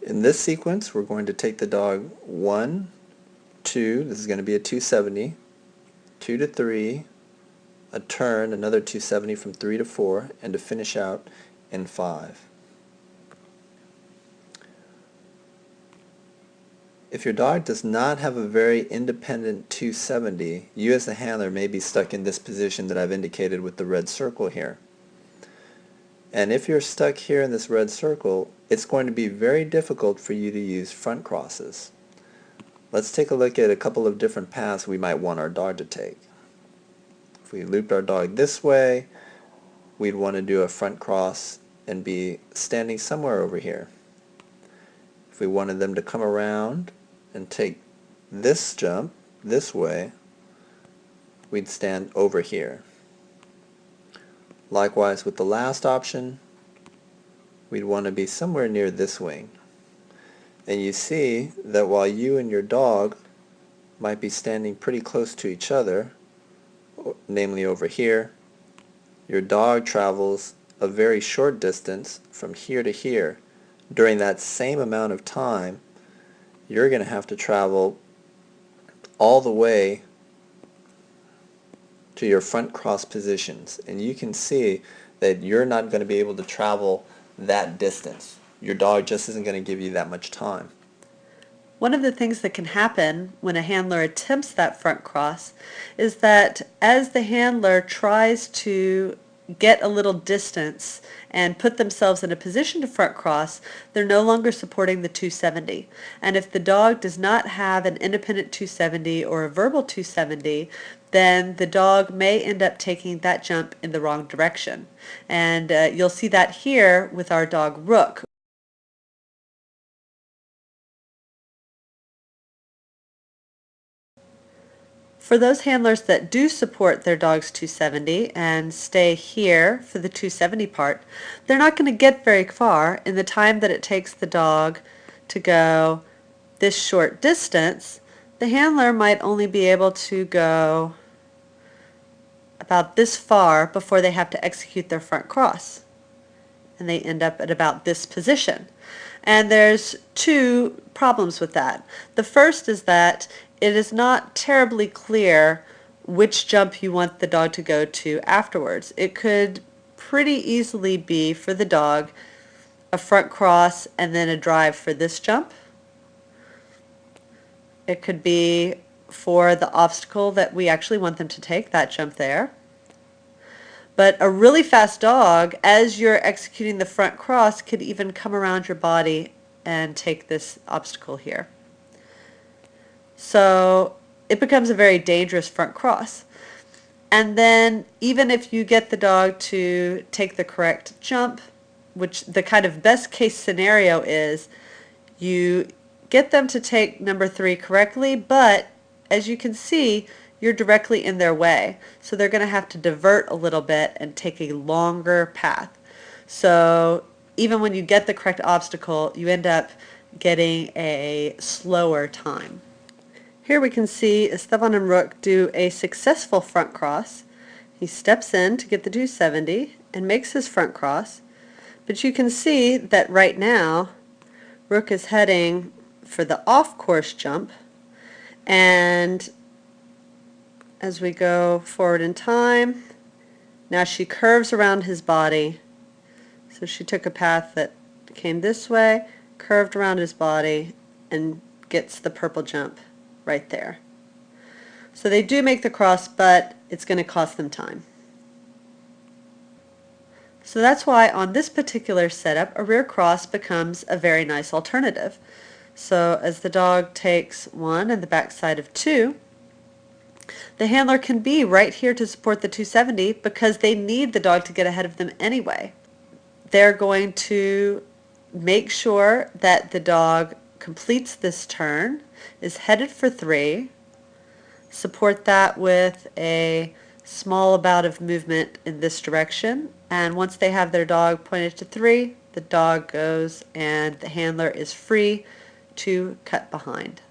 In this sequence, we're going to take the dog 1, 2, this is going to be a 270, 2 to 3, a turn, another 270 from 3 to 4, and to finish out in 5. If your dog does not have a very independent 270, you as the handler may be stuck in this position that I've indicated with the red circle here. And if you're stuck here in this red circle, it's going to be very difficult for you to use front crosses. Let's take a look at a couple of different paths we might want our dog to take. If we looped our dog this way, we'd want to do a front cross and be standing somewhere over here. If we wanted them to come around and take this jump this way, we'd stand over here. Likewise with the last option, we'd want to be somewhere near this wing. And you see that while you and your dog might be standing pretty close to each other, namely over here, your dog travels a very short distance from here to here. During that same amount of time, you're going to have to travel all the way to your front cross positions, and you can see that you're not going to be able to travel that distance. Your dog just isn't going to give you that much time. One of the things that can happen when a handler attempts that front cross is that as the handler tries to get a little distance and put themselves in a position to front cross, they're no longer supporting the 270. And if the dog does not have an independent 270 or a verbal 270, then the dog may end up taking that jump in the wrong direction. And you'll see that here with our dog Rook. For those handlers that do support their dog's 270 and stay here for the 270 part, they're not going to get very far in the time that it takes the dog to go this short distance. The handler might only be able to go about this far before they have to execute their front cross, and they end up at about this position. And there's two problems with that. The first is that it is not terribly clear which jump you want the dog to go to afterwards. It could pretty easily be for the dog a front cross and then a drive for this jump. It could be for the obstacle that we actually want them to take, that jump there. But a really fast dog, as you're executing the front cross, could even come around your body and take this obstacle here. So it becomes a very dangerous front cross. And then even if you get the dog to take the correct jump, which the kind of best case scenario is you get them to take number 3 correctly, but as you can see, you're directly in their way. So they're going to have to divert a little bit and take a longer path. So even when you get the correct obstacle, you end up getting a slower time. Here we can see Esteban and Rook do a successful front cross. He steps in to get the 270 and makes his front cross. But you can see that right now, Rook is heading for the off-course jump, and as we go forward in time, now she curves around his body. So she took a path that came this way, curved around his body, and gets the purple jump right there. So they do make the cross, but it's going to cost them time. So that's why on this particular setup, a rear cross becomes a very nice alternative. So as the dog takes 1 and the back side of 2, the handler can be right here to support the 270 because they need the dog to get ahead of them anyway. They're going to make sure that the dog completes this turn, is headed for 3, support that with a small bout of movement in this direction, and once they have their dog pointed to 3, the dog goes and the handler is free to cut behind.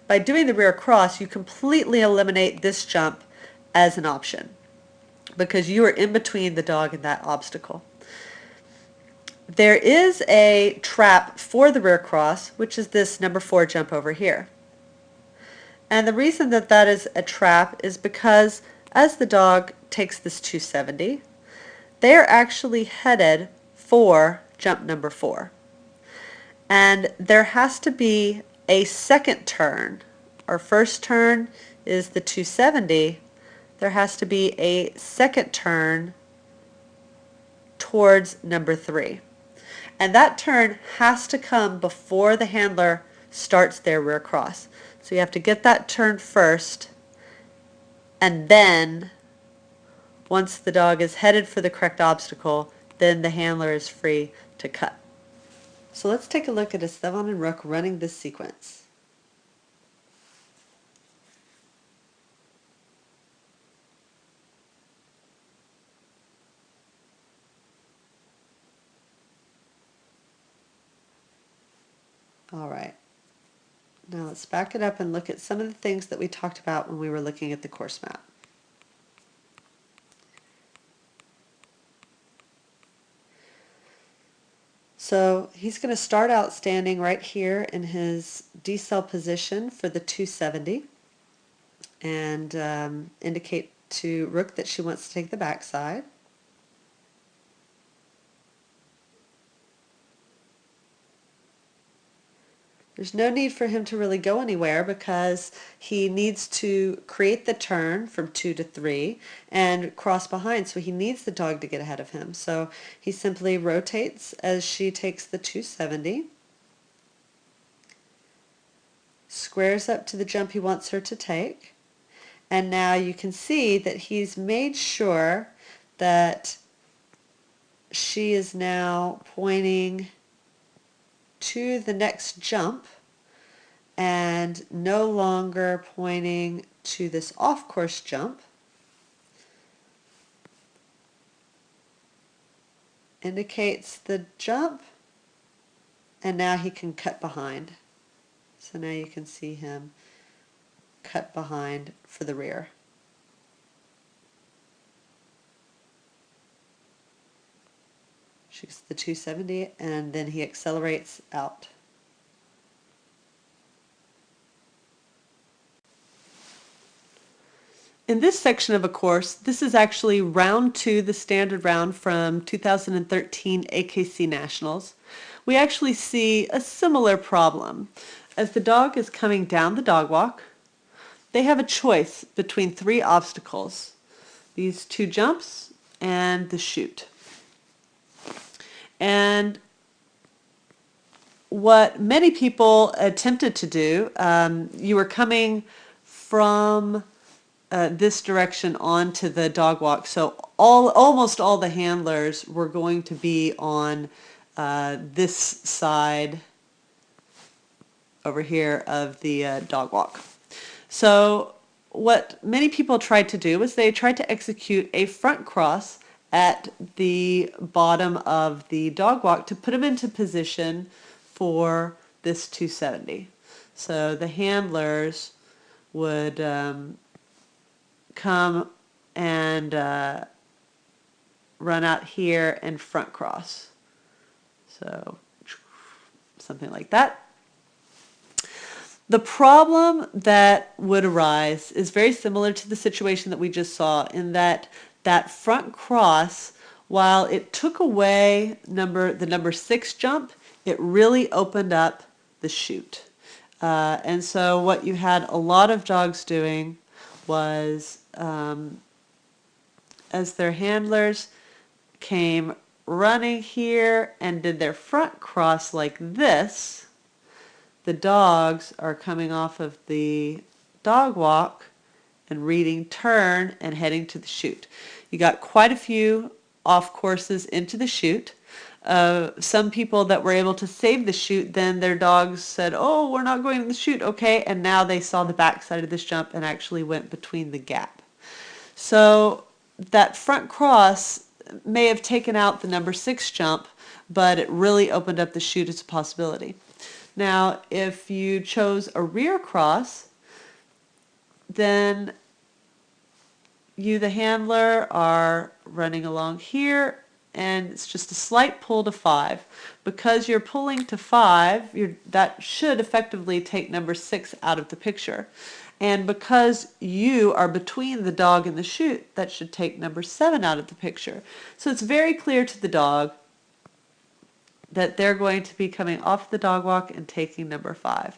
By doing the rear cross, you completely eliminate this jump as an option because you are in between the dog and that obstacle. there is a trap for the rear cross, which is this number 4 jump over here. And the reason that that is a trap is because as the dog takes this 270, they're actually headed for jump number 4. And there has to be a second turn. Our first turn is the 270. There has to be a second turn towards number 3. And that turn has to come before the handler starts their rear cross. So you have to get that turn first, and then once the dog is headed for the correct obstacle, then the handler is free to cut. So let's take a look at Esteban and Rook running this sequence. All right. Now let's back it up and look at some of the things that we talked about when we were looking at the course map. So he's going to start out standing right here in his decel position for the 270 and indicate to Rook that she wants to take the backside. There's no need for him to really go anywhere because he needs to create the turn from 2 to 3 and cross behind, so he needs the dog to get ahead of him. So he simply rotates as she takes the 270, squares up to the jump he wants her to take, and now you can see that he's made sure that she is now pointing to the next jump and no longer pointing to this off-course jump. Indicates the jump, and now he can cut behind. So now you can see him cut behind for the rear. Shoots the 270 and then he accelerates out. In this section of a course, this is actually round 2, the standard round from 2013 AKC Nationals. We actually see a similar problem. As the dog is coming down the dog walk, they have a choice between 3 obstacles. These 2 jumps and the chute. And what many people attempted to do, you were coming from this direction onto the dog walk, so almost all the handlers were going to be on this side over here of the dog walk. So what many people tried to do was they tried to execute a front cross at the bottom of the dog walk to put them into position for this 270. So the handlers would come and run out here and front cross. So something like that. The problem that would arise is very similar to the situation that we just saw, in that that front cross, while it took away the number 6 jump, it really opened up the chute. And so what you had a lot of dogs doing was, as their handlers came running here and did their front cross like this, the dogs are coming off of the dog walk and reading turn and heading to the chute. You got quite a few off courses into the chute. Some people that were able to save the chute, then their dogs said, oh, we're not going to the chute, okay, and now they saw the back side of this jump and actually went between the gap. So that front cross may have taken out the number 6 jump, but it really opened up the chute as a possibility. Now, if you chose a rear cross, then you, the handler, are running along here and it's just a slight pull to 5. Because you're pulling to 5, that should effectively take number 6 out of the picture. And because you are between the dog and the chute, that should take number 7 out of the picture. So it's very clear to the dog that they're going to be coming off the dog walk and taking number 5.